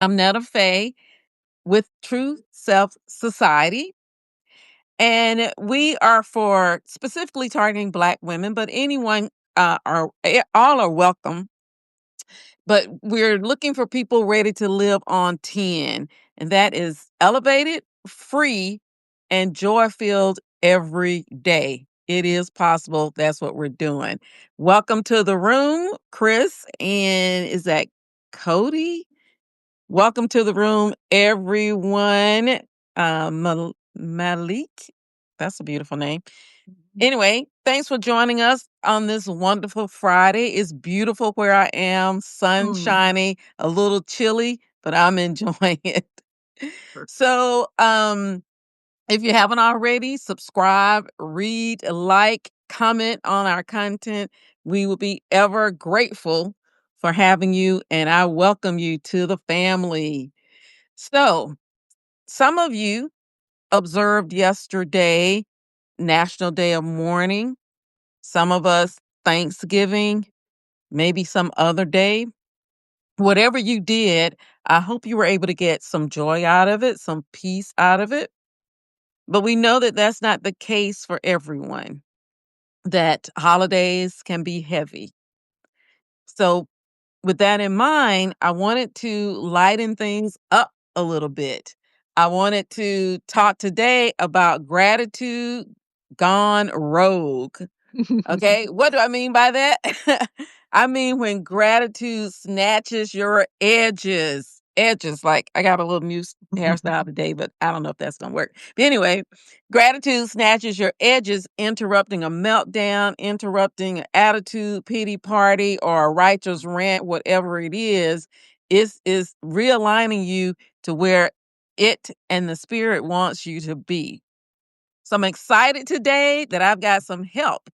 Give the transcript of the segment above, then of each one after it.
I'm Netta Faye with True Self Society. And we are for specifically targeting Black women, but anyone all are welcome. But we're looking for people ready to live on 10, and that is elevated, free, and joy filled every day. It is possible. That's what we're doing. Welcome to the room, Chris. And is that Cody? Welcome to the room, everyone. Malik, that's a beautiful name. Anyway, thanks for joining us on this wonderful Friday. It's beautiful where I am, sunshiny, a little chilly, but I'm enjoying it. So, if you haven't already, subscribe, read, like, comment on our content. We will be ever grateful for having you, and I welcome you to the family. So, some of you observed yesterday National Day of Mourning, some of us Thanksgiving, maybe some other day. Whatever you did, I hope you were able to get some joy out of it, some peace out of it. But we know that that's not the case for everyone, that holidays can be heavy. So, with that in mind, I wanted to lighten things up a little bit. I wanted to talk today about gratitude gone rogue. Okay, what do I mean by that? I mean when gratitude snatches your edges. Edges, like I got a little new hairstyle today, but I don't know if that's gonna work. But anyway, gratitude snatches your edges, interrupting a meltdown, interrupting an attitude, pity party, or a righteous rant, whatever it is. Is realigning you to where it and the spirit wants you to be. So I'm excited today that I've got some help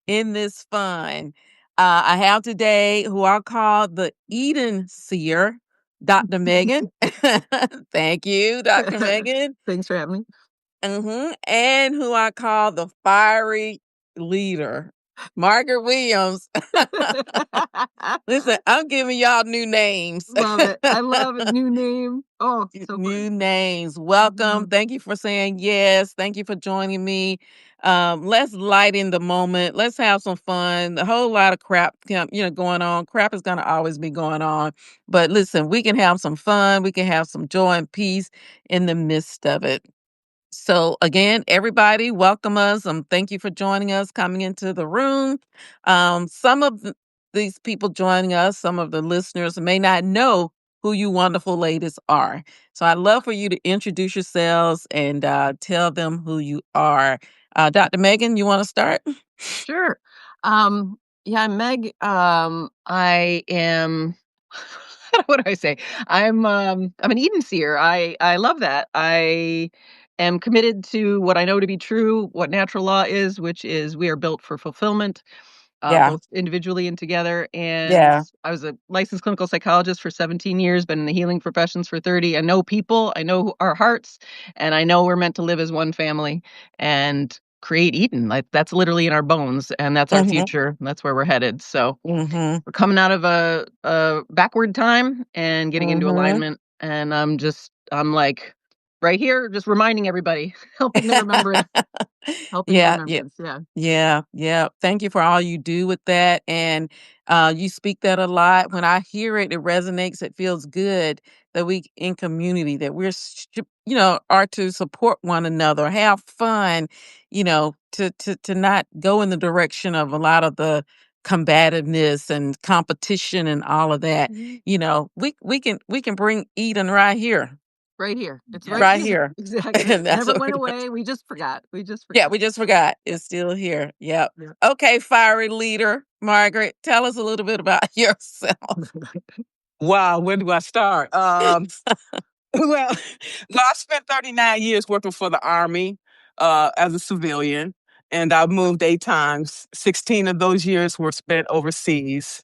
in this fun. I have today who I'll call the Eden Seer, Dr. Megan. Thank you, Dr. Megan. Thanks for having me. And who I call the Fiery Leader, Margaret Williams. Listen, I'm giving y'all new names. Love it. I love a new name. Oh, so New great. names. Welcome. Thank you for saying yes. Thank you for joining me. Let's lighten the moment. Let's have some fun. A whole lot of crap, going on. Crap is going to always be going on. But listen, we can have some fun. We can have some joy and peace in the midst of it. So again, everybody, welcome us. Thank you for joining us, coming into the room. Some of these people joining us, some of the listeners may not know who you wonderful ladies are. So I'd love for you to introduce yourselves and tell them who you are. Dr. Megan, you want to start? Sure. Yeah, I'm Meg. I am what do I say? I'm an Eden seer. I love that. I am committed to what I know to be true, what natural law is, which is we are built for fulfillment. Yeah. Both individually and together. And Yeah. I was a licensed clinical psychologist for 17 years, been in the healing professions for 30. I know people, I know our hearts, and I know we're meant to live as one family and create Eden. Like that's literally in our bones, and that's our Mm-hmm. future. That's where we're headed. So Mm-hmm. we're coming out of a backward time and getting into Mm-hmm. alignment. And I'm like right here, just reminding everybody, helping the remembrance, helping the Yeah, yeah. remembrance. Yeah. Yeah, yeah. Thank you for all you do with that. And you speak that a lot. When I hear it, it resonates. It feels good that we in community, that are to support one another, have fun, to not go in the direction of a lot of the combativeness and competition and all of that. Mhm. We can bring Eden right here. Right here. It's right Right here. here. Exactly. And that's Never what went we're going. away. We just forgot. We just Yeah, forgot. we just forgot. It's still here. Yep. Yeah. Okay, fiery leader, Margaret, tell us a little bit about yourself. Wow, where do I start? Well, I spent 39 years working for the Army as a civilian, and I've moved 8 times. 16 of those years were spent overseas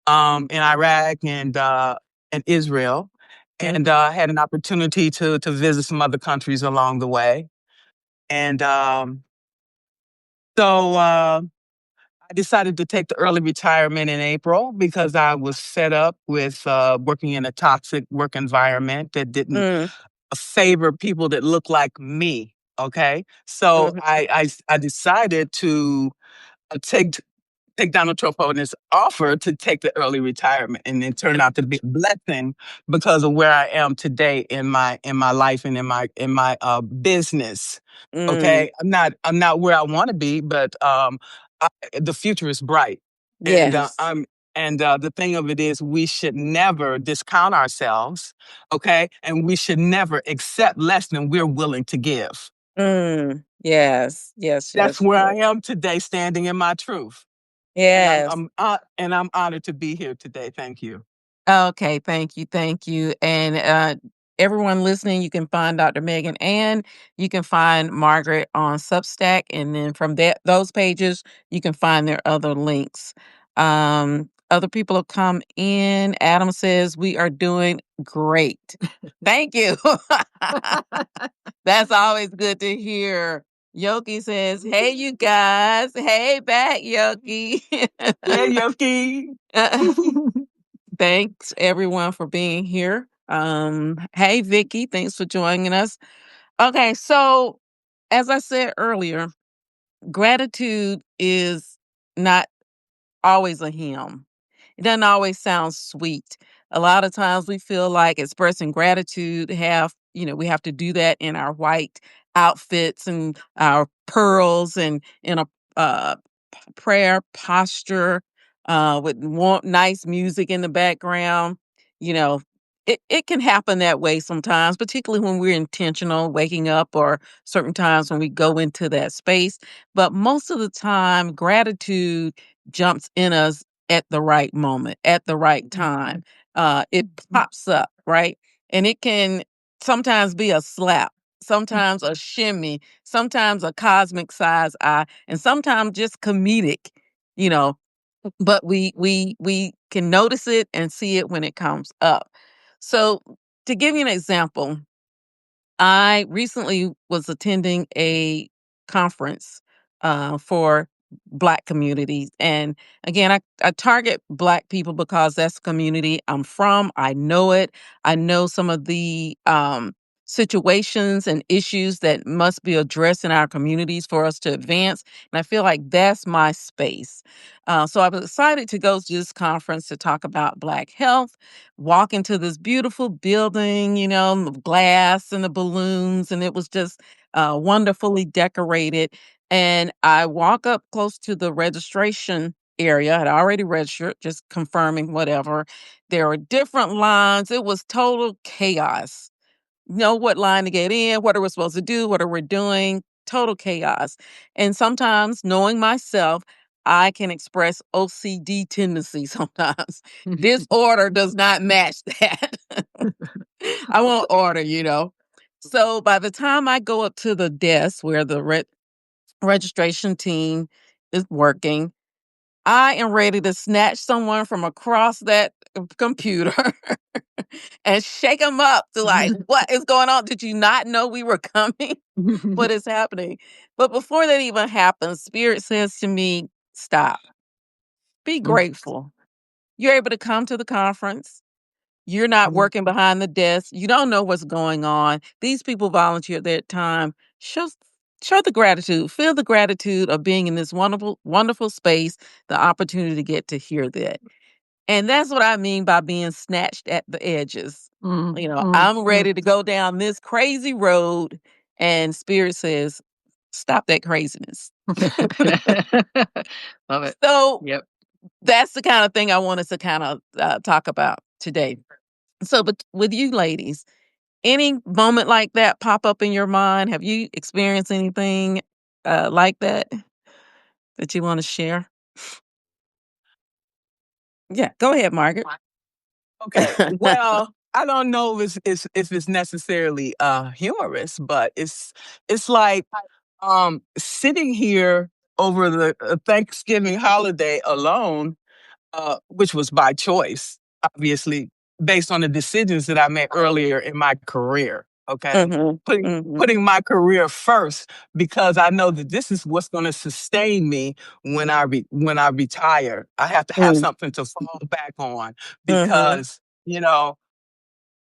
in Iraq and Israel, and had an opportunity to visit some other countries along the way. And so I decided to take the early retirement in April because I was fed up with working in a toxic work environment that didn't Mm, favor people that look like me. Okay. So mhm, I decided to take Donald Trump on his offer to take the early retirement, and it turned out to be a blessing because of where I am today in my life and in my business. mm. Okay, I'm not where I want to be, but I, the future is bright, and Yes. I'm. And the thing of it is, we should never discount ourselves, okay? And we should never accept less than we're willing to give. Mm. Yes. Yes. That's Yes. where I Yes. am today, standing in my truth. Yes. And I'm honored to be here today. Thank you. Okay, thank you, thank you. And everyone listening, you can find Dr. Megan and you can find Margaret on Substack, and then from that those pages, you can find their other links. Other people have come in. Adam says we are doing great. Thank you. That's always good to hear. Yoki says, "Hey, you guys. Hey, back, Yoki." Yeah, Yoki. Thanks everyone for being here. Hey Vicky, thanks for joining us. Okay, so as I said earlier, gratitude is not always a hymn. It doesn't always sound sweet. A lot of times we feel like expressing gratitude we have to do that in our white outfits and our pearls and in a uh prayer posture with nice music in the background. You know, it can happen that way sometimes, particularly when we're intentional, waking up, or certain times when we go into that space. But most of the time, gratitude jumps in us at the right moment, at the right time. It pops up, right? And it can sometimes be a slap, sometimes a shimmy, sometimes a cosmic size eye, and sometimes just comedic, you know. But we can notice it and see it when it comes up. So to give you an example, I recently was attending a conference for Black communities. And again, I target Black people because that's the community I'm from. I know it. I know some of the situations and issues that must be addressed in our communities for us to advance. And I feel like that's my space. So I was excited to go to this conference to talk about Black health, walk into this beautiful building, the glass and the balloons, and it was just wonderfully decorated. And I walk up close to the registration area. I'd already registered, just confirming whatever. There were different lines. It was total chaos. Know what line to get in, what are we supposed to do, what are we doing? Total chaos. And sometimes, knowing myself, I can express OCD tendencies sometimes. Disorder does not match that. I won't order. So by the time I go up to the desk where the registration team is working, I am ready to snatch someone from across that computer and shake them up to like, what is going on? Did you not know we were coming? What is happening? But before that even happens, Spirit says to me, stop, be grateful. You're able to come to the conference. You're not working behind the desk. You don't know what's going on. These people volunteered their time. Show the gratitude. Feel the gratitude of being in this wonderful, wonderful space, the opportunity to get to hear that. And that's what I mean by being snatched at the edges. I'm ready to go down this crazy road, and Spirit says, stop that craziness. Love it. So Yep. that's the kind of thing I want us to kind of talk about today. So, but with you ladies, any moment like that pop up in your mind? Have you experienced anything like that you want to share? Yeah, go ahead, Margaret. Okay. Well, I don't know if it's necessarily humorous, but it's like sitting here over the Thanksgiving holiday alone, which was by choice, obviously, based on the decisions that I made earlier in my career. Okay. Mm-hmm. Mm-hmm. Putting my career first because I know that this is what's going to sustain me when when I retire. I have to have something to fall back on Mm-hmm. because, you know,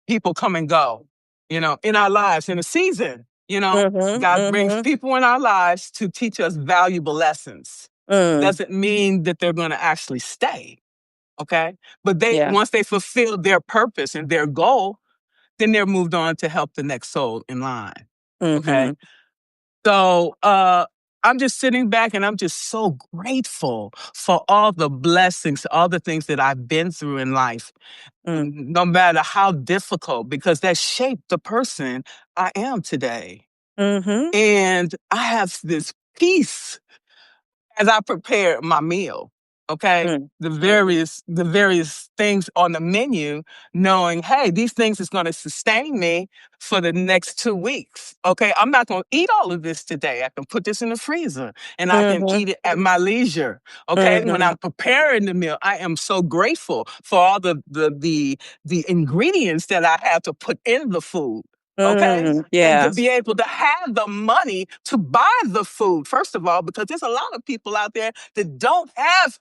people come and go, in our lives in a season, Mm-hmm. God brings Mm-hmm. people in our lives to teach us valuable lessons. Mm. Doesn't mean that they're going to actually stay. Okay. But Yeah. once they fulfill their purpose and their goal, then they're moved on to help the next soul in line. Okay. Mm-hmm. So I'm just sitting back and I'm just so grateful for all the blessings, all the things that I've been through in life, Mm. no matter how difficult, because that shaped the person I am today. Mm-hmm. And I have this peace as I prepare my meal. Okay. Mm. The various things on the menu, knowing, hey, these things is going to sustain me for the next 2 weeks. Okay. I'm not going to eat all of this today. I can put this in the freezer and I can Mm-hmm. eat it at my leisure. Okay. When Mm-hmm. I'm preparing the meal, I am so grateful for all the ingredients that I have to put in the food. Okay. Mm. And to Yes. be able to have the money to buy the food, first of all, because there's a lot of people out there that don't have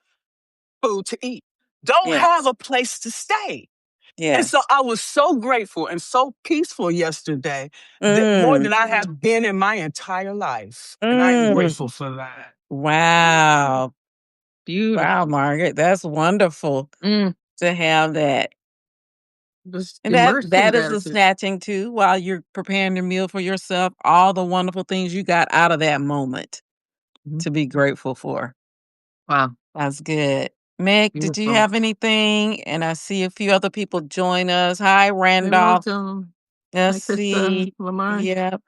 food to eat, don't have Yes. a place to stay. And so Yes. I was so grateful and so peaceful yesterday that more Mm. than I have been in my entire life. And I am Mm. grateful for that. Wow. Wow, Beautiful. Margaret. That's wonderful Mm. to have that. Just And immersed in that is the gratitude. snatching too, while you're preparing your meal for yourself, all the wonderful things you got out of that moment Mhm. to be grateful for. Wow. That's good. Meg, did you Beautiful. have anything? And I see a few other people join us. Hi, Hey, Randolph. Moto. Let's Hi, Krista. see. Lamar. Yep.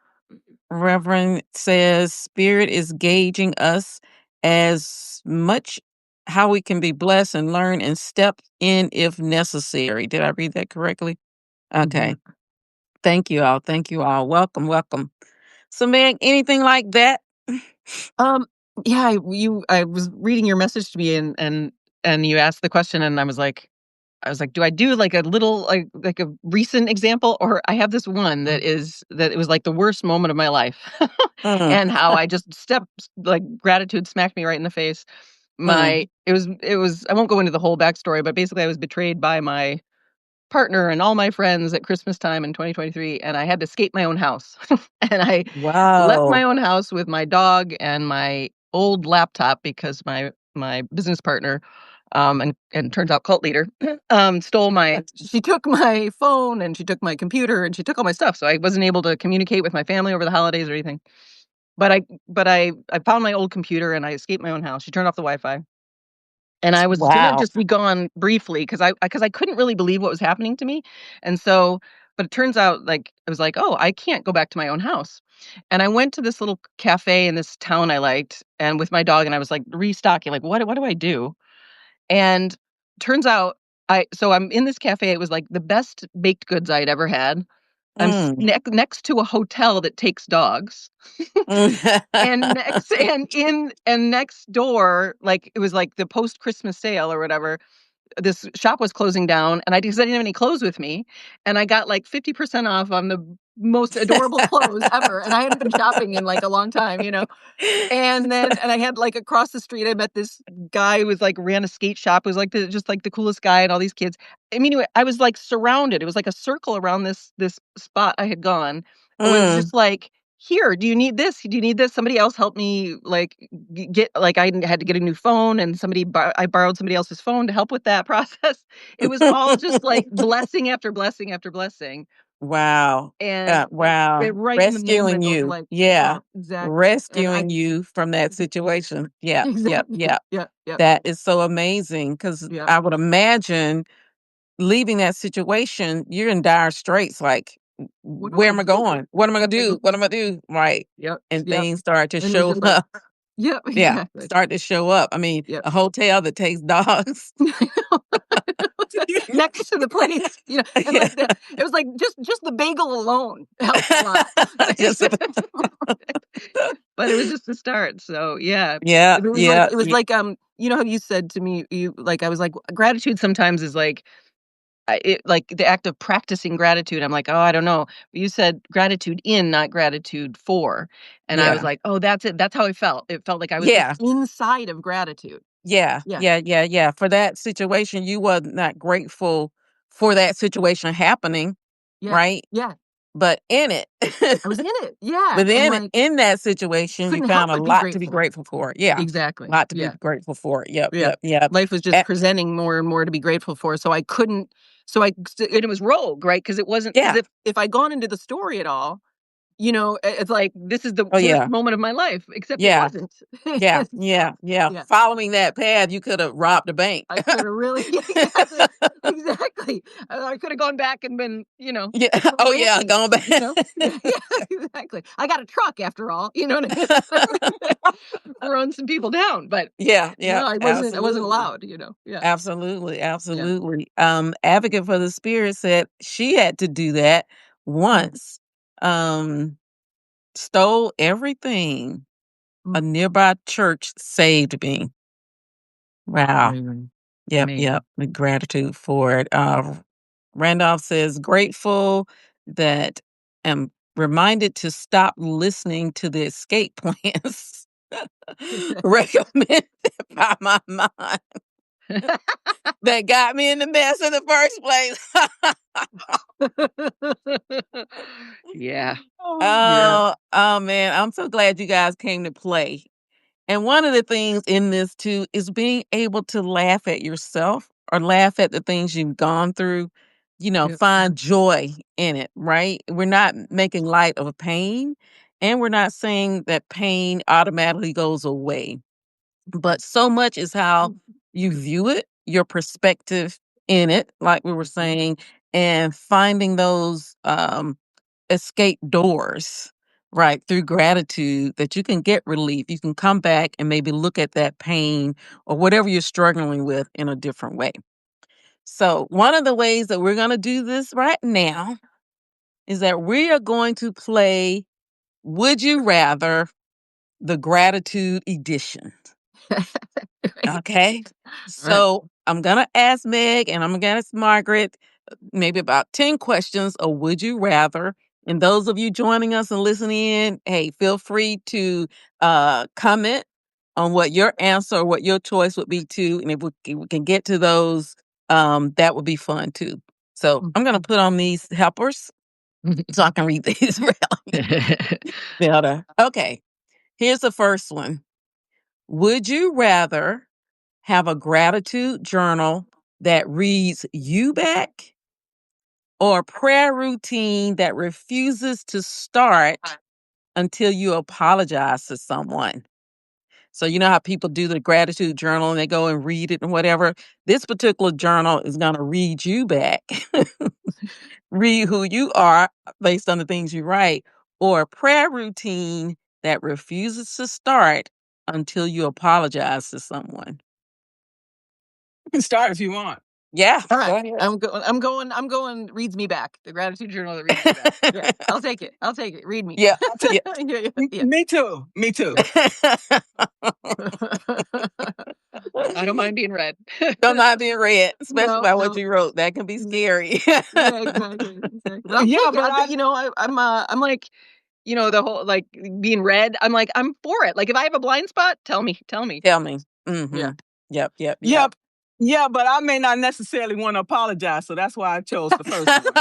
Reverend says spirit is gauging us as much how we can be blessed and learn and step in if necessary. Did I read that correctly? Mhm. Okay. Thank you all. Thank you all. Welcome, welcome. So, Meg, anything like that? Um, yeah, I was reading your message to me and you asked the question and I was like, do I do like a little like a recent example or I have this one that is that it was like the worst moment of my life Mm, and how I just stepped like gratitude smacked me right in the face. mm. It was I won't go into the whole backstory, but basically I was betrayed by my partner and all my friends at Christmas time in 2023, and I had to escape my own house. And I left my Wow. own house with my dog and my old laptop because my business partner, and turns out cult leader, stole my she took my phone and she took my computer and she took all my stuff, so I wasn't able to communicate with my family over the holidays or anything. But I found my old computer and I escaped my own house. She turned off the Wi-Fi. And I was gonna Wow. just be gone briefly because I couldn't really believe what was happening to me, and so but it turns out, like, I was like, "Oh, I can't go back to my own house." And I went to this little cafe in this town I liked, and with my dog, and I was, like, restocking, like, "What do I do?" And turns out I'm in this cafe, it was, like, the best baked goods I'd ever had. I'm Mm. next to a hotel that takes dogs. And next door, like, it was, like, the post-Christmas sale or whatever, this shop was closing down, and I because I didn't have any clothes with me, and I got, like, 50% off on the most adorable clothes ever, and I hadn't been shopping in, like, a long time, you know? And I had, like, across the street, I met this guy who was, like, ran a skate shop, who was, like, the coolest guy and all these kids. I mean, anyway, I was, like, surrounded. It was like a circle around this spot I had gone. It was Mm. just like, "Here, do you need this? Do you need this? Somebody else help me, like, get" like, I had to get a new phone, and I borrowed somebody else's phone to help with that process. It was all just, like, blessing after blessing after blessing, Wow. and Wow. right in the Rescuing moment of, you. like Yeah. exactly, and I Rescuing you from that situation. Yep. Yep. exactly. Yep. Yep, yep, That is so amazing because yep. I would imagine leaving that situation, you're in dire straits. Like, What do where I am I do? going? What am I gonna Ex do? What am I gonna do? Right. Yep, And yep, things start to and it was show just like up. yep, Yeah. exactly. Start to show up. I mean, Yep. a hotel that takes dogs. Next to the place, and, Yeah. like, it was like just the bagel alone helped a lot. Just But it was just the start, so, yeah. yeah, It was like yeah. how you said to me, you like, I was like, gratitude sometimes is like like the act of practicing gratitude, I'm like, oh, I don't know. You said gratitude in, not gratitude for. And I was Yeah. like, oh, that's it. That's how I felt. It felt like I was just Yeah. inside of gratitude. Yeah. Yeah. Yeah. Yeah. Yeah. For that situation, you were not grateful for that situation happening, Yeah. right? Yeah. But in it, I was in it. Yeah. but And then like, in that situation, you couldn't found help a but be lot to be grateful. grateful for. Yeah. A Exactly. lot to be Yeah. grateful for. Yep. Yeah. Yep. Yep. Life was just Eh, presenting more and more to be grateful for. So I couldn't, and it was rogue, right? Because it wasn't, because yeah. if I'd gone into the story at all, it's like, this is the Oh, clearest yeah. moment of my life, except it Yeah. wasn't. Yeah. So, Yeah. Yeah. yeah. Following that path, you could have robbed a bank. I could have really, yeah, exactly, exactly. I could have gone back and been, Yeah. Oh, yeah. ranching, Going back. yeah, yeah, exactly. I got a truck after all, you know what I mean? Run some people down, but Yeah. Yeah. no, I wasn't Absolutely. allowed, yeah, Absolutely, yeah. absolutely. Advocate for the Spirit said she had to do that Mm, once. Um, Stole everything. A mm. nearby church saved me. Wow. Amazing, Yep, amazing. yep. With gratitude for it. Randolph says grateful that am reminded to stop listening to the escape plans recommended by my mind that got me in the mess in the first place. Yeah, yeah, Oh man, I'm so glad you guys came to play. And one of the things in this too is being able to laugh at yourself or laugh at the things you've gone through, yeah. find joy in it, right? We're not making light of a pain and we're not saying that pain automatically goes away. But so much is how you view it, your perspective in it, like we were saying, and finding those escape doors, right, through gratitude that you can get relief. You can come back and maybe look at that pain or whatever you're struggling with in a different way. So, one of the ways that we're going to do this right now is that we are going to play Would You Rather, the Gratitude Edition. Right, Okay. right. So I'm going to ask Meg and I'm going to ask Margaret maybe about 10 questions of would you rather. And those of you joining us and listening in, hey, feel free to comment on what your answer or what your choice would be too. And if we can get to those, that would be fun too. So I'm going to put on these helpers so I can read these better. Okay. Here's the first one. Would you rather have a gratitude journal that reads you back or a prayer routine that refuses to start until you apologize to someone? So, you know how people do the gratitude journal and they go and read it and whatever? This particular journal is going to read you back, read who you are based on the things you write, or a prayer routine that refuses to start until you apologize to someone. You can start if you want. Yeah, All go right. ahead. I'm going, reads me back. The gratitude journal that reads me back. Yeah. I'll take it. I'll take it. Read me. Yeah, I'll take yeah. Yeah, yeah, Me too. Me too. yeah. I don't mind being read. Don't mind being read, especially No, by what no. you wrote. That can be scary. Yeah, exactly, exactly. But I'll Yeah, take it. but I'm like, the whole like being read. I'm like, I'm for it. Like, if I have a blind spot, tell me, tell me. Tell me. Yeah. Mhm. Yep, yep, yep. yep. Yeah, but I may not necessarily want to apologize, so that's why I chose the first one.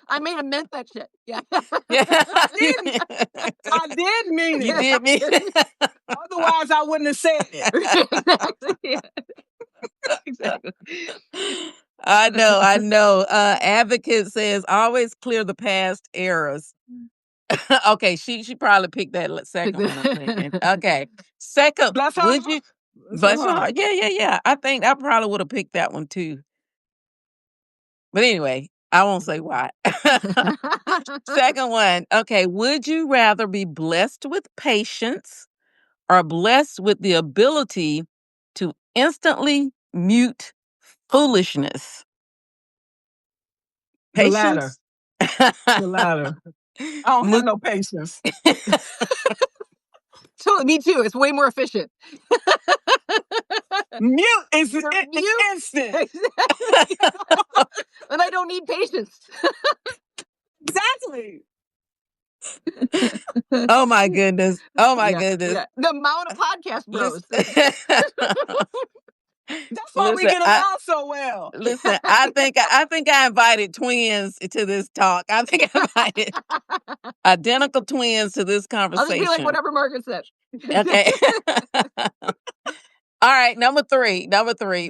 I may have meant that shit. Yeah. Yeah. I didn't. I did mean You it. did me. Otherwise, I wouldn't have said it. Exactly. Yeah. Exactly. I know, I know. Advocate says always clear the past errors. Okay, she probably picked that second one, I'm thinking. Okay. Second, Bless her would heart. you Bless her bless your heart. heart. Yeah, yeah, yeah. I think I probably would have picked that one too. But anyway, I won't say why. Second one. Okay. Would you rather be blessed with patience or blessed with the ability to instantly mute foolishness? The latter. Patience? The latter. I don't have Mu- no patience. Totally, me too. It's way more efficient. Mute is Mute. instant. And I don't need patience. Exactly. Oh my goodness. Oh my goodness. Yeah. The amount of podcast bros. That's why we get along so well. Listen, I think I invited twins to this talk. I think I invited identical twins to this I'll conversation. just be like whatever Margaret said. Okay. All right, number three.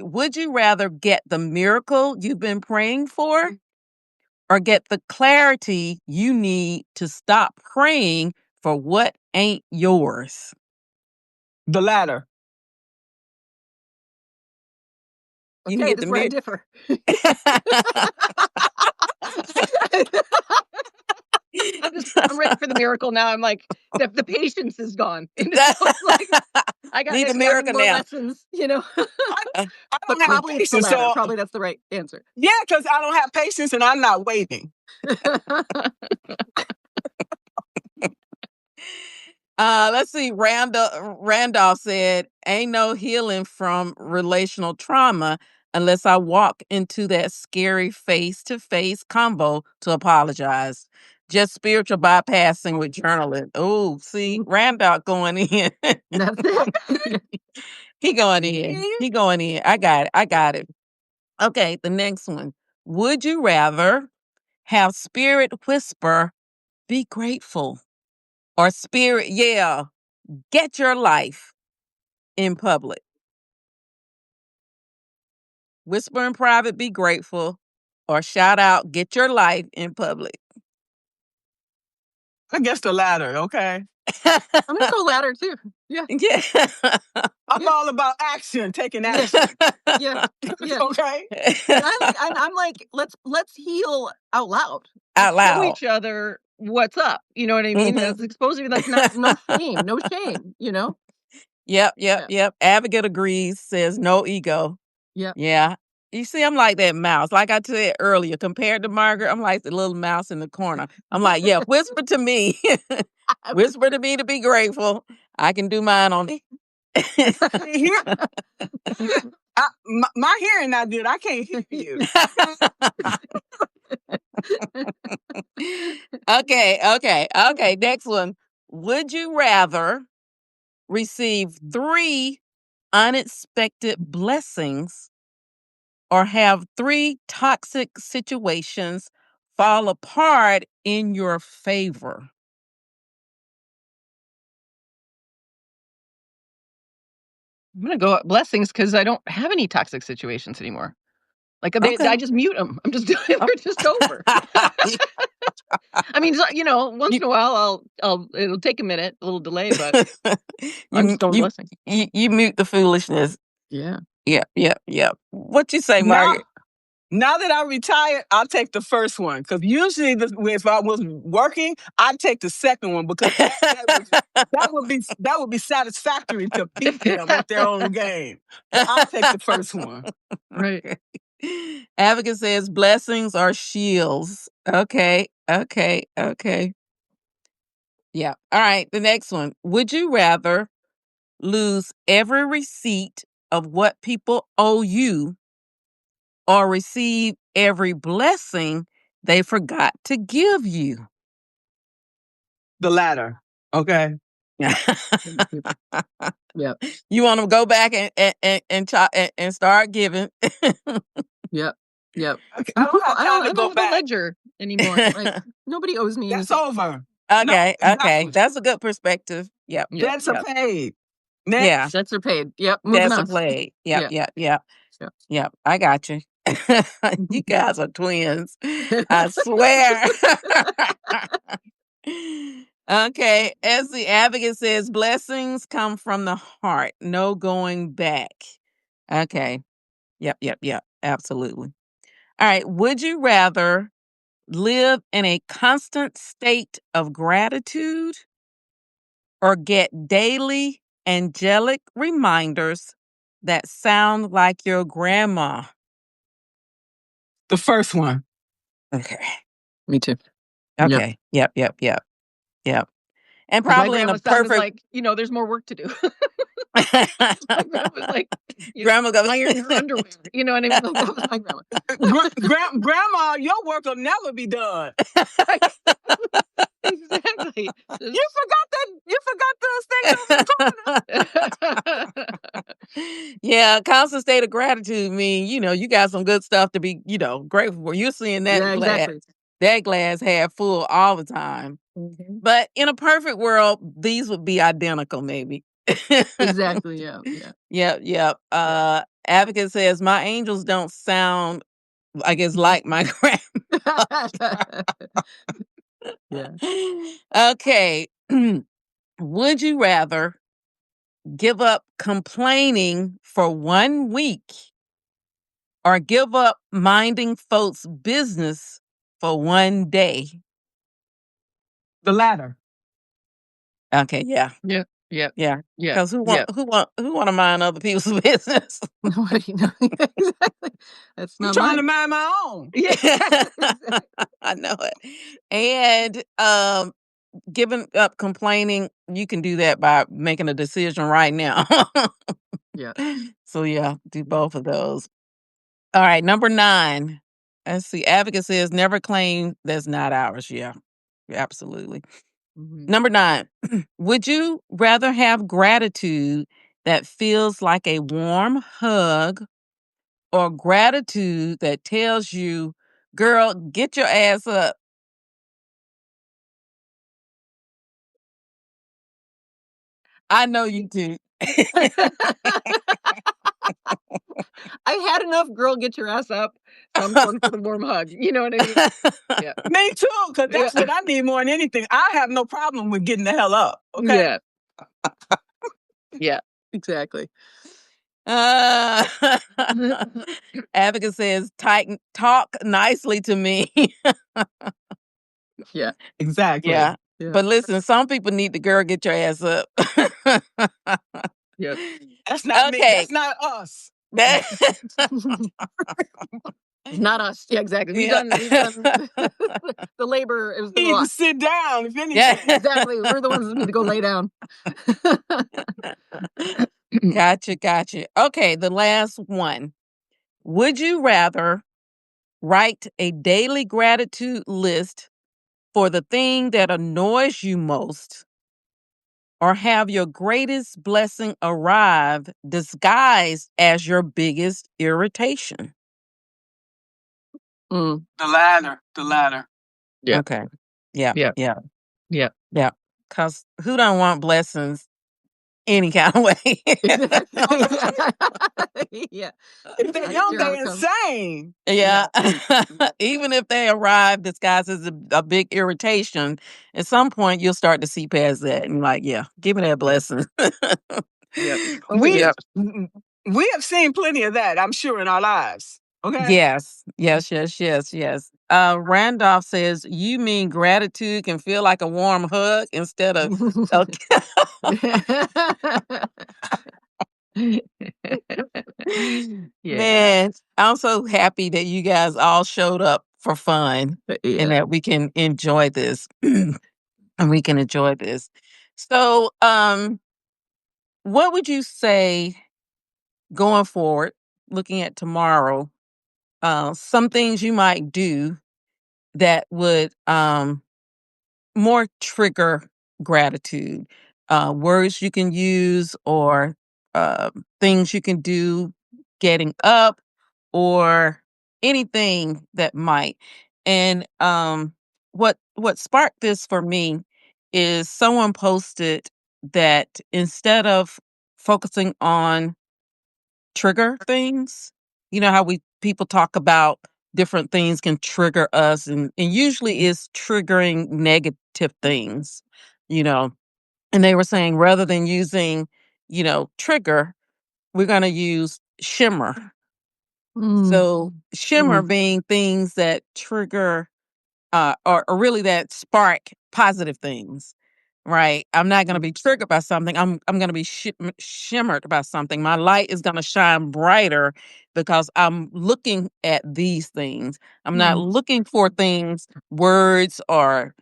Would you rather get the miracle you've been praying for or get the clarity you need to stop praying for what ain't yours? The latter. You Okay, get this the is where I differ. I'm ready for the miracle now. I'm like, the patience is gone. Like, I got need the miracle more now. lessons, you know. I But don't have probably it's the patience, latter. so Probably that's the right answer. yeah, because I don't have patience and I'm not waiting. Let's see. Randolph said, "Ain't no healing from relational trauma unless I walk into that scary face-to-face combo to apologize. Just spiritual bypassing with journaling." Oh, see, Randolph going in. That's it. He going in. I got it. Okay, the next one. Would you rather have spirit whisper, "Be grateful," or spirit yell, "Get your life," in public? Whisper in private, "Be grateful," or shout out, "Get your life," in public? I guess the latter, okay? I'm gonna go latter too. Yeah. Yeah. I'm all about action, taking action. Yeah. Okay. I'm like, let's heal out loud. Out Let's show loud. each other what's up. You know what I mean? It's supposed to be like no shame, you know? Yep. Abigail agrees, says no ego. Yep. Yeah. You see, I'm like that mouse. Like I said earlier, compared to Margaret, I'm like the little mouse in the corner. I'm like, yeah, whisper to me. Whisper to me to be grateful. I can do mine on it. My hearing not good. I can't hear you. Okay. Next one. Would you rather receive 3 unexpected blessings or have 3 toxic situations fall apart in your favor? I'm gonna go blessings because I don't have any toxic situations anymore. Like Okay. I just mute them. I'm just doing. They're just over. I mean, you know, once in a while, it'll take a minute, a little delay, but I'm just going blessings. You mute the foolishness. Yeah. Yep. What you say, Margaret? Now that I'm retired, I'll take the first one because usually if I was working, I'd take the second one because that would be satisfactory to beat them at their own game. But I'll take the first one. Right. Abigail says blessings are shields. Okay. Yeah. All right. The next one. Would you rather lose every receipt of what people owe you or receive every blessing they forgot to give you? The latter. Okay. Yep. You want to go back and start giving. Yep. Okay. I don't have time to go have back. a ledger anymore. Like nobody owes me That's anything. over. Okay. No, Okay. That's a good perspective. Yep. Debts are paid. Next. Yeah. Debts are paid. Yep. Moving Debts on. are paid. Yep. I got you. You guys are twins. I swear. Okay. As the advocate says, blessings come from the heart. No going back. Okay. Yep. Absolutely. All right. Would you rather live in a constant state of gratitude or get daily angelic reminders that sound like your grandma? The first one. Okay. Me too. Okay. Yep. And 'Cause my probably in grandma a sounded perfect like, there's more work to do. My grandma's like, grandma goes, iron her underwear. You know what I mean? Like, that was my grandma. Grandma, your work will never be done. Exactly. You forgot those things over the corner. Yeah, constant state of gratitude mean, you got some good stuff to be, grateful for. You're seeing that Yeah, exactly. glass half full all the time. Mhm. But in a perfect world, these would be identical, maybe. Exactly. Yeah. Yeah. Yep, yep. Advocate says my angels don't sound, I guess, like my Yeah. Okay. Would you rather give up complaining for 1 week or give up minding folks' business for 1 day? The latter. Okay, yeah, Yeah. Yeah. yeah. Yeah. Because Yeah. who want to mind other people's business? Nobody knows. Exactly. That's I'm not trying mine. to mind my own. Yeah. Exactly. I know it. And giving up complaining, you can do that by making a decision right now. Yeah. So yeah, do both of those. All right, number 9. Let's see. Advocate says never claim that's not ours. Yeah, absolutely. Mhm. Number 9. Would you rather have gratitude that feels like a warm hug or gratitude that tells you, girl, get your ass up? I know you do. I had enough girl get your ass up, so I'm going for the warm hug. You know what I mean? Yeah. Me too, because Yeah. that's what I need more than anything. I have no problem with getting the hell up. Okay. Yeah. Yeah. Exactly. Uh, Advocate says, talk nicely to me. Yeah. Exactly. Yeah. Yeah. But listen, some people need the girl get your ass up. Yeah. That's not me. Okay. That's not us. That- It's not us. Yeah, exactly. We've Yeah. done the labor is the You need to lot. sit down, if anything. Yeah. Exactly. We're the ones that need to go lay down. Gotcha. Okay, the last one. Would you rather write a daily gratitude list for the thing that annoys you most or have your greatest blessing arrive disguised as your biggest irritation? Mm. The latter. The latter. Yeah. Okay. Yeah. Yeah. Yeah. Yeah. Yeah. Because who don't want blessings any kind of way? Yeah. If they I don't, hear how they're it comes. insane. Yeah. Even if they arrive disguised as a big irritation, at some point you'll start to see past that and like, yeah, give me that blessing. Yep. Oh, We yeah. we have seen plenty of that, I'm sure, in our lives. Okay. Yes. Randolph says, you mean gratitude can feel like a warm hug instead of okay. Yeah. Man, I'm so happy that you guys all showed up for fun and Yeah. that we can enjoy this. And we can enjoy this. So, what would you say going forward, looking at tomorrow, some things you might do that would more trigger gratitude? Words you can use or things you can do getting up or anything that might. And what sparked this for me is someone posted that instead of focusing on trigger things, you know how we people talk about different things can trigger us and usually is triggering negative things, you know. And they were saying rather than using, trigger, we're going to use shimmer. Mm. So shimmer being things that trigger or really that spark positive things, right? I'm not going to be triggered by something. I'm going to be shimmered by something. My light is going to shine brighter because I'm looking at these things. I'm not looking for things, words or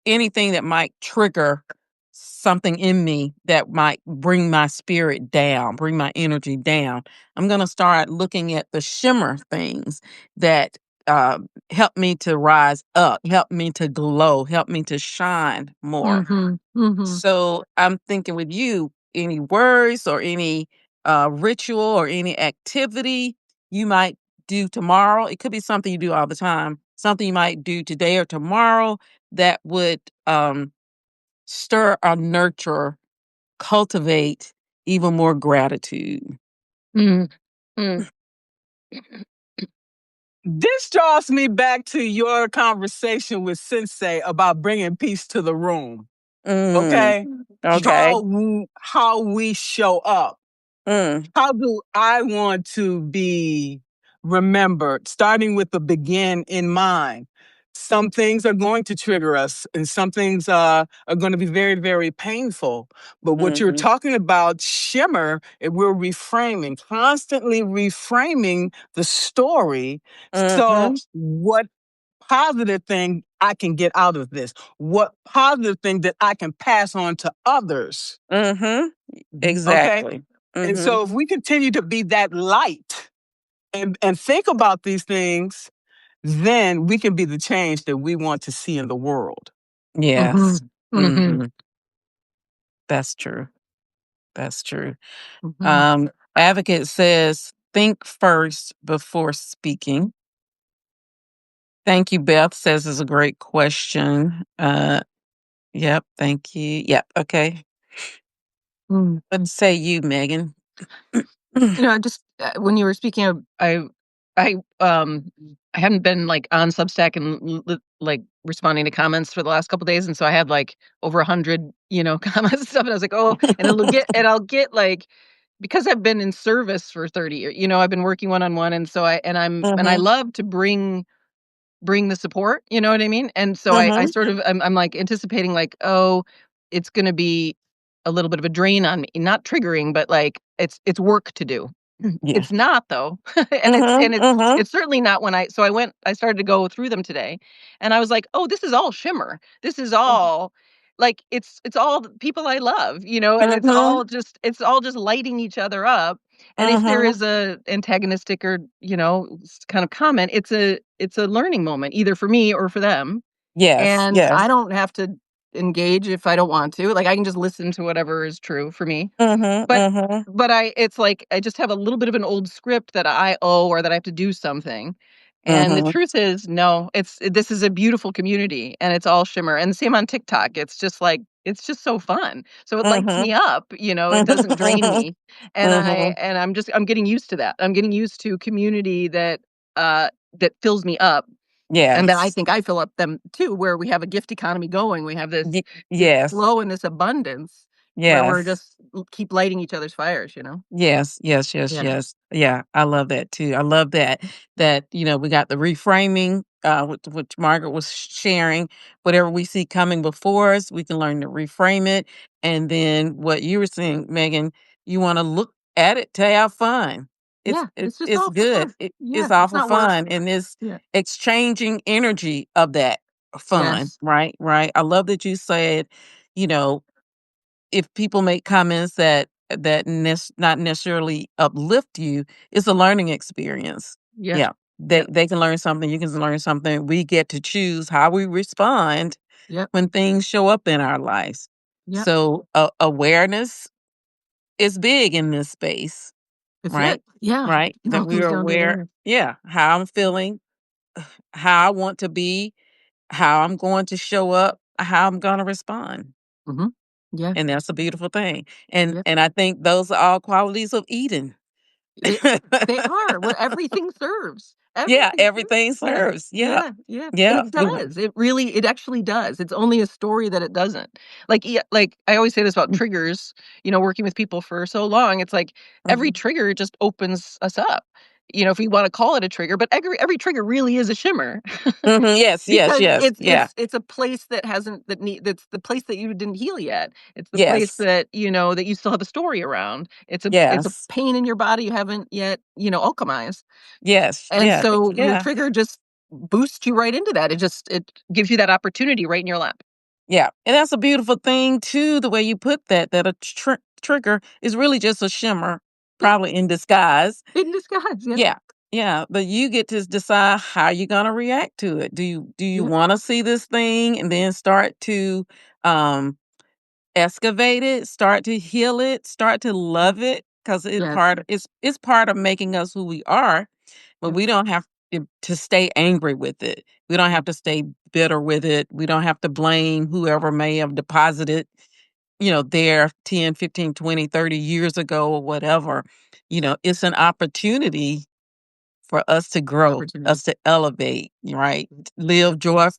anything that might trigger something in me that might bring my spirit down, bring my energy down. I'm going to start looking at the shimmer things that help me to rise up, help me to glow, help me to shine more. So I'm thinking with you, any words or any ritual or any activity you might do tomorrow. It could be something you do all the time, something you might do today or tomorrow that would stir or nurture, cultivate even more gratitude. Mm. Mm. This draws me back to your conversation with Sensei about bringing peace to the room. Mm, Okay, okay. how we show up. Mm, How do I want to be remembered? Starting with the begin in mind. Some things are going to trigger us, and some things are going to be very, very painful. But what you're mhm, talking about, shimmer, we're reframing, constantly reframing the story. So, mhm, what positive thing I can get out of this? What positive thing that I can pass on to others? mhm. Okay. Exactly. And Mhm. so if we continue to be that light and think about these things, then we can be the change that we want to see in the world. Yes. Mhm. Mhm. That's true. That's true. Mhm. Advocate says, think first before speaking. Thank you, Beth says is a great question. Yep, thank you. Yep, okay. Mm. What say you, Megan? Just when you were speaking of, I I haven't been like on Substack and like responding to comments for the last couple days, and so I had like over 100, comments and stuff, and I was like, oh, and I'll get like, because I've been in service for 30 years, I've been working one on one, and so I Mhm, love to bring the support, you know what I mean? And so I mhm. sort of I'm like anticipating like, oh, it's gonna be a little bit of a drain on me. Not triggering, but like it's work to do. Yeah. It's not though. And it's Mhm, and it's mhm. it's certainly not when I started to go through them today, and I was like, "Oh, this is all shimmer. This is all like it's all the people I love, and Mhm, it's all just lighting each other up. And if there mhm. is a antagonistic or, kind of comment, it's a learning moment either for me or for them. Yes, And I yes. don't have to engage if I don't want to. Like I can just listen to whatever is true for me. Mhm, But mhm, it's like I just have a little bit of an old script that I owe or that I have to do something. And the mhm. truth is, no, this is a beautiful community and it's all shimmer. And same on TikTok. It's just so fun. So it lights Mhm. me up, it doesn't drain me. And Mhm. I'm getting used to that. I'm getting used to community that fills me up, and then I Yes. think I fill up them too, where we have a gift economy going. We have Ye this yes. flow and this abundance where we're Yes. just keep lighting each other's fires. Yes, yes, yes, Yeah. yes. Yeah, I love that too. I love that, we got the reframing, which Margaret was sharing. Whatever we see coming before us, we can learn to reframe it. And then what you were saying, Megan, you want to look at it to have fun. It's Yeah. it, It's just it's all for good. fun. It's Yeah. It's awful not work. fun, and it's Yeah. exchanging energy of that fun. Yes. Right, right. I love that you said, you know, if people make comments that not necessarily uplift you, it's a learning experience. Yeah. Yeah. They Yep. they can learn something, you can learn something. We get to choose how we respond Yep. when things show up in our lives. Yep. So awareness is big in this space, It's it. right? Yeah. Right? It That all we comes are down to aware, awareness. yeah, how I'm feeling, how I want to be, how I'm going to show up, how I'm going to respond. Hmm. Yeah. And that's a beautiful thing. And Yep. and I think those are all qualities of Eden. They they are where everything serves. Yeah, Everything serves. everything Yeah. serves. Yeah. Yeah, yeah, and Yeah. it Yeah. does. It actually does. It's only a story that it doesn't. Like, yeah, like, I always say this about triggers, working with people for so long, it's like every Mhm. trigger just opens us up, if we wanna call it a trigger, but every trigger really is a shimmer. Mhm. Yes, yes, Because yes. it's Yeah. it's it's a place that hasn't that need that's the place that you didn't heal yet. It's the place Yes. that, that you still have a story around. It's a Yes. pain in your body you haven't yet, alchemized. Yes. And Yeah. so your Yeah. trigger just boosts you right into that. It gives you that opportunity right in your lap. Yeah, and that's a beautiful thing too, the way you put that, that a trigger is really just a shimmer, probably in disguise. In disguise, yeah. Yeah, yeah, but you get to decide how you're gonna react to it. Do you Yeah. wanna see this thing and then start to, um, excavate it, start to heal it, start to love it? 'Cause Yes. it's part of making us who we are, but Yep. we don't have to stay angry with it. We don't have to stay bitter with it. We don't have to blame whoever may have deposited, there 10, 15, 20, 30 years ago or whatever. It's an opportunity for us to grow, Opportunity. us to elevate, right? Live joy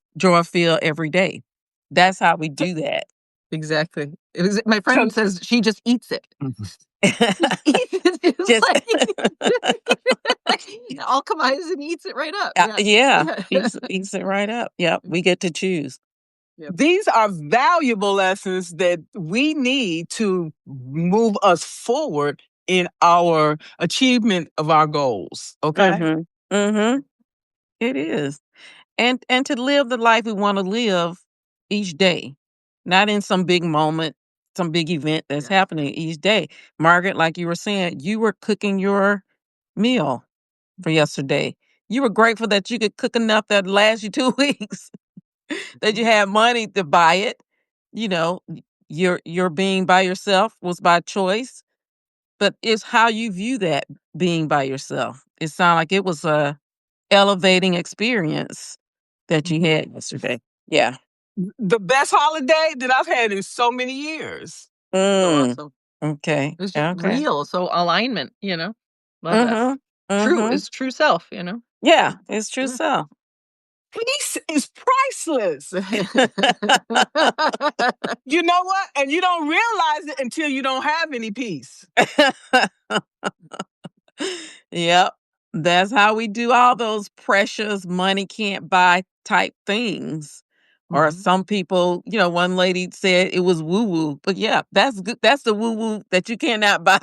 filled every day. That's how we do that. Exactly. It was my friend says she just eats it. Eats it. It's Just like alchemizes and eats it right up. Yeah. yeah, eats it right up. Yep, we get to choose. Yep. These are valuable lessons that we need to move us forward in our achievement of our goals. Okay. Mhm. Mhm. It is. And to live the life we want to live each day, not in some big moment, some big event that's Yeah. happening each day. Margaret, like you were saying, you were cooking your meal for yesterday. You were grateful that you could cook enough that last you 2 weeks, that you had money to buy it. You know, your being by yourself was by choice, but it's how you view that being by yourself. It sounded like it was a elevating experience that you had yesterday. Yeah. The best holiday that I've had in so many years. So Mm. awesome. Okay. It was just Okay. real. So alignment, Love that. Mhm. True Mhm. is true self, Yeah, it's true Yeah. self. Peace is priceless. You know what? And you don't realize it until you don't have any peace. Yep. That's how we do all those precious money can't buy type things. Or Mhm. some people, one lady said it was woo woo, but yeah, that's good. That's the woo woo that you cannot buy.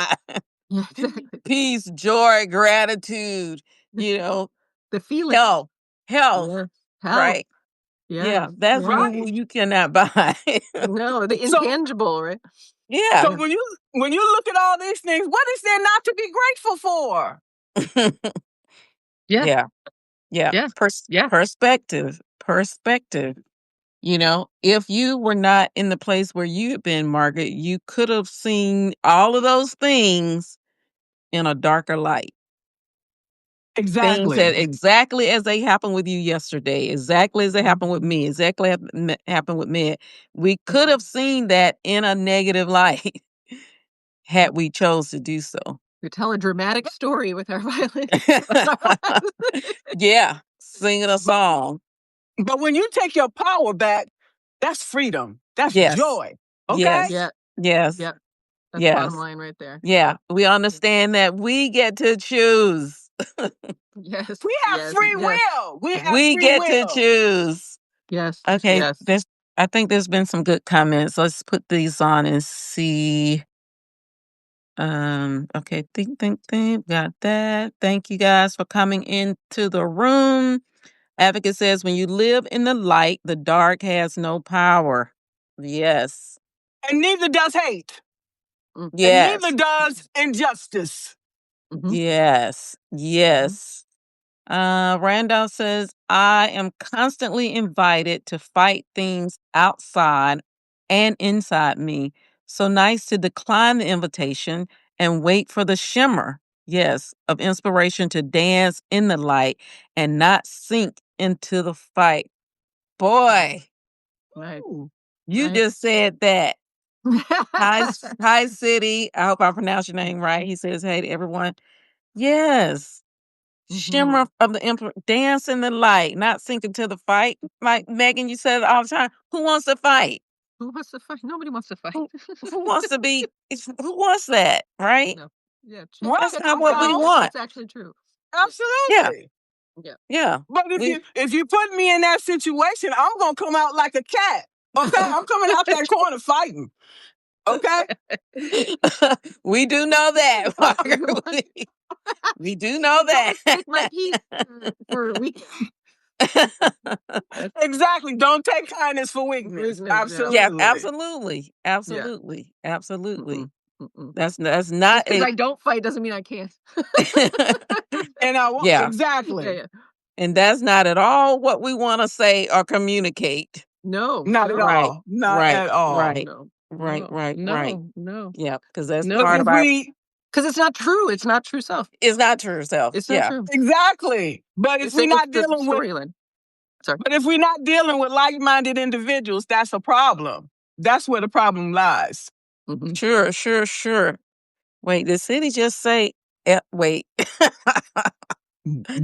Yeah, exactly. Peace, joy, gratitude, you know, The feeling. health, health, Yeah. Health. right? Yeah, Yes. that's Yeah. woo woo Right. you cannot buy. No, the So intangible, right? Yeah. so when you look at all these things, what is there not to be grateful for? Yeah. Yeah. Yeah. Yeah. Yeah. Perspective. Perspective. If you were not in the place where you've been, Margaret, you could have seen all of those things in a darker light. Things Exactly. that exactly as they happened with you yesterday, exactly as they happened with me, exactly happened with me. We could have seen that in a negative light had we chose to do so. We tell a dramatic story with our violin. Yeah, singing a But song. but when you take your power back, that's freedom. That's Yes, joy. Okay? yes, Yeah. yes, Yeah. That's bottom yes. line right there. Yeah, we understand that we get to choose. Yes. We have Yes. free Yes. will. We have We free get to will. choose. Yes. Okay, Yes. I think there's been some good comments. Let's put these on and see. Okay, think. Got that. Thank you guys for coming into the room. Advocate says, when you live in the light, the dark has no power. Yes. And neither does hate. Mm. And neither Yes. does injustice. Mhm. Yes. Mhm. Yes. Randolph says, I am constantly invited to fight things outside and inside me. So nice to decline the invitation and wait for the shimmer, yes, of inspiration to dance in the light and not sink into the fight. Boy, Right. Ooh. you Right. just said that. Hi, City. I hope I pronounced your name right. He says, hey to everyone. Yes. Mhm. Shimmer of the dance in the light, not sink into the fight. Like Megan, you said it all the time. Who wants to fight? Who wants to fight? Nobody wants to fight. Who who wants to be? Who wants that? Right? No. Yeah. That's Right. not what we Well, want. That's actually true. Yeah. Yeah, absolutely. Yeah. yeah. But if We you put me in that situation, I'm gonna come out like a cat. Okay? I'm coming out that corner fighting. Okay? we do know that, Margaret. We do know Don't that. take my piece for a week. Exactly. Don't take kindness for weakness. Absolutely. Yeah, absolutely. Absolutely. Absolutely. That's not because I don't fight doesn't mean I can't. And I won't. Yeah. Exactly. And that's not at all what we want to say or communicate. No, Not at Right. all. Not Right. at all. Right. No, Right. no, Right. no, Right. no. Yeah, because that's No, part If of our. Because it's not true. It's not true self. It's not true self. It's not Yeah. true. Exactly. But if we're not the dealing with storyline. Sorry. But if we're not dealing with like-minded individuals, that's a problem. That's where the problem lies. Sure. Sure. Sure. Wait, did City just say? Wait.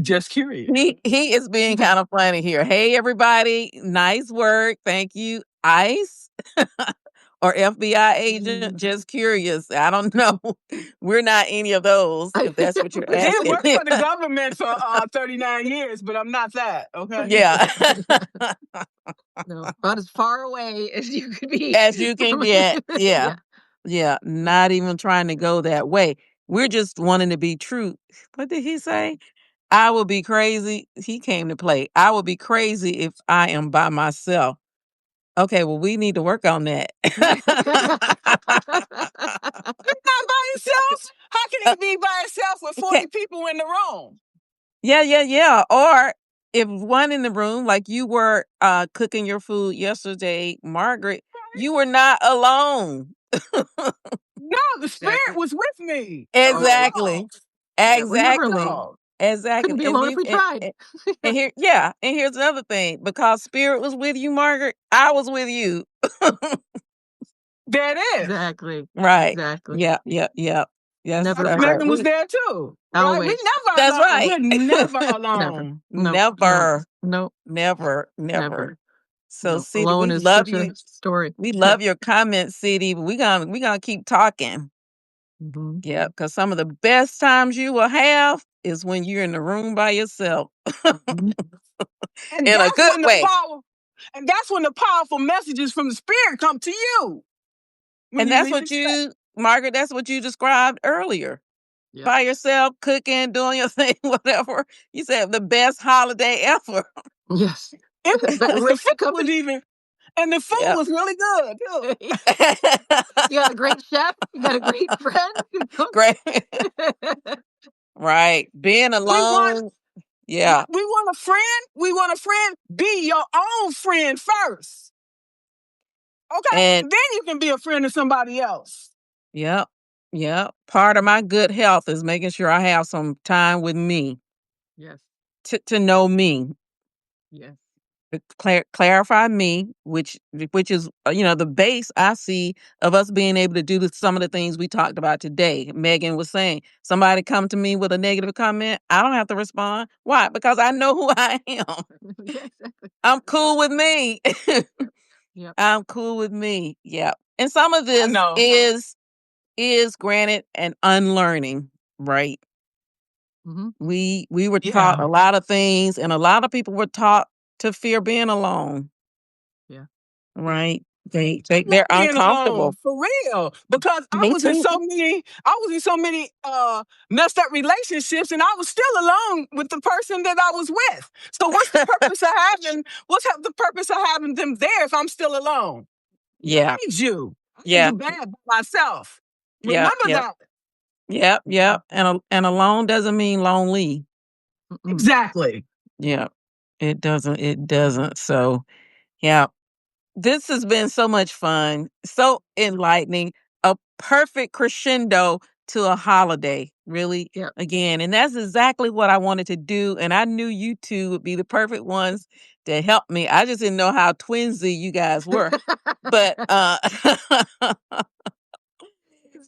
Just curious. He is being kind of funny here. Hey, everybody. Nice work. Thank you. ICE or FBI agent. Just curious. I don't know. We're not any of those, if that's what you're I did asking. work for the government for 39 years, but I'm not that. Okay. Yeah. No, about as far away as you could be. As you can get. Yeah. Yeah. Not even trying to go that way. We're just wanting to be true. What did he say? I will be crazy. He came to play. I will be crazy if I am by myself. Okay, well, we need to work on that. Not by himself. How can he be by himself with 40 people in the room? Yeah. Or if one in the room, like you were cooking your food yesterday, Margaret, you were not alone. No, the spirit was with me. Exactly. Exactly. Exactly. Couldn't be alone if we tried. And here's another thing. Because spirit was with you, Margaret, I was with you. There it is. Exactly. Right. Exactly. Yeah. Yes, Never that's Megan right. was there too. Always. Right? We never That's alone. right. We're never alone. Never. No. Never. So, City, alone we is love such a you. story. We love your comments, City. But we gonna keep talking. Yeah, because some of the best times you will have is when you're in the room by yourself. And In a good way. And that's when the powerful messages from the spirit come to you. And that's what Margaret, that's what you described earlier. Yep. By yourself, cooking, doing your thing, whatever. You said the best holiday ever. Yes. The food was even, and the food was really good too. You got a great chef. You got a great friend. Great. Right. Being alone. We want a friend. We want a friend. Be your own friend first. Okay. And then you can be a friend to somebody else. Yep. Part of my good health is making sure I have some time with me. Yes. To know me. Yes. Clarify me, which is the base I see of us being able to do some of the things we talked about today. Megan was saying, somebody come to me with a negative comment, I don't have to respond. Why? Because I know who I am. Yeah, exactly. I'm cool with me. Yep. I'm cool with me. Yeah. And some of this is granted an unlearning, right? We were taught a lot of things, and a lot of people were taught to fear being alone. Yeah. Right. They're uncomfortable. Alone, for real. Because I was in so many messed up relationships, and I was still alone with the person that I was with. So what's the purpose of having them there if I'm still alone? Yeah. I need you. I Yeah. can do bad by myself. Remember that. Yep. And alone doesn't mean lonely. Exactly. Yeah. It doesn't. So, yeah. This has been so much fun, so enlightening, a perfect crescendo to a holiday, really, again. And that's exactly what I wanted to do. And I knew you two would be the perfect ones to help me. I just didn't know how twinsy you guys were. But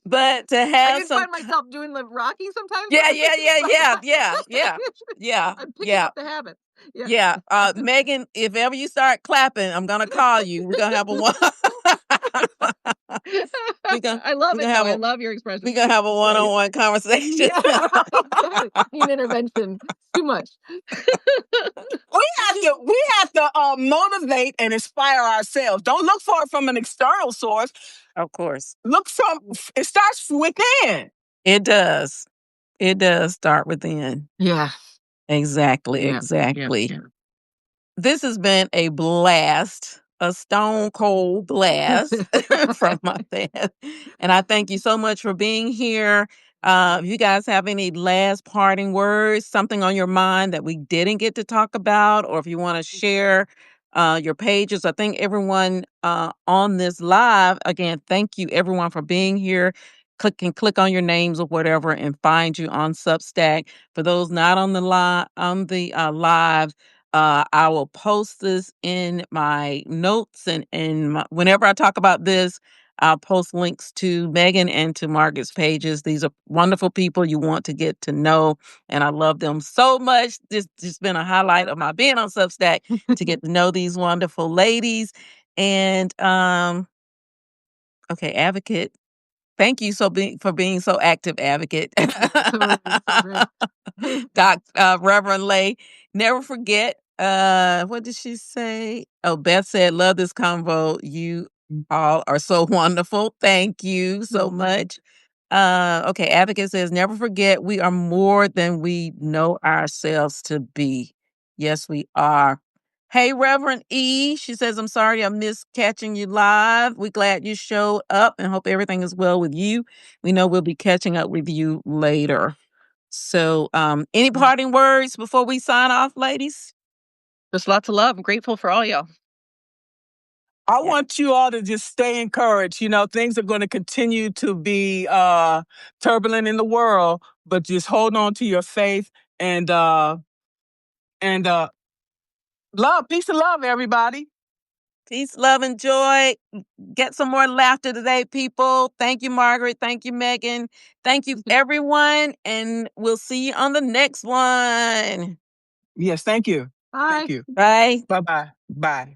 but to have I did find myself doing the rocking sometimes. Yeah. I'm picking up the habit. Yeah. Megan, if ever you start clapping, I'm gonna call you. We're gonna have a one. I love it. I love your expression. We're gonna have a one-on-one conversation. Exactly. Need intervention. Too much. We have to motivate and inspire ourselves. Don't look for it from an external source. Of course. It starts within. It does. It does start within. Yeah. Exactly. Yeah. This has been a blast, a stone cold blast from my dad. And I thank you so much for being here. If you guys have any last parting words, something on your mind that we didn't get to talk about, or if you want to share your pages, I think everyone on this live, again, thank you everyone for being here. Click on your names or whatever and find you on Substack. For those not on the live, I will post this in my notes and whenever I talk about this, I'll post links to Megan and to Margaret's pages. These are wonderful people you want to get to know, and I love them so much. This has been a highlight of my being on Substack to get to know these wonderful ladies. And okay, Advocate. Thank you for being so active, Advocate. Reverend Lay. Never forget. What did she say? Oh, Beth said, "Love this convo. You all are so wonderful. Thank you so much." Okay, Advocate says, "Never forget, we are more than we know ourselves to be." Yes, we are. Hey, Reverend E. She says, "I'm sorry I missed catching you live. We're glad you showed up and hope everything is well with you. We know we'll be catching up with you later." So, any parting words before we sign off, ladies? Just lots of love. I'm grateful for all y'all. I want you all to just stay encouraged. You know, things are going to continue to be turbulent in the world, but just hold on to your faith and love, peace and love, everybody. Peace, love, and joy. Get some more laughter today, people. Thank you, Margaret. Thank you, Megan. Thank you, everyone. And we'll see you on the next one. Yes, thank you. Bye. Thank you. Bye. Bye-bye. Bye.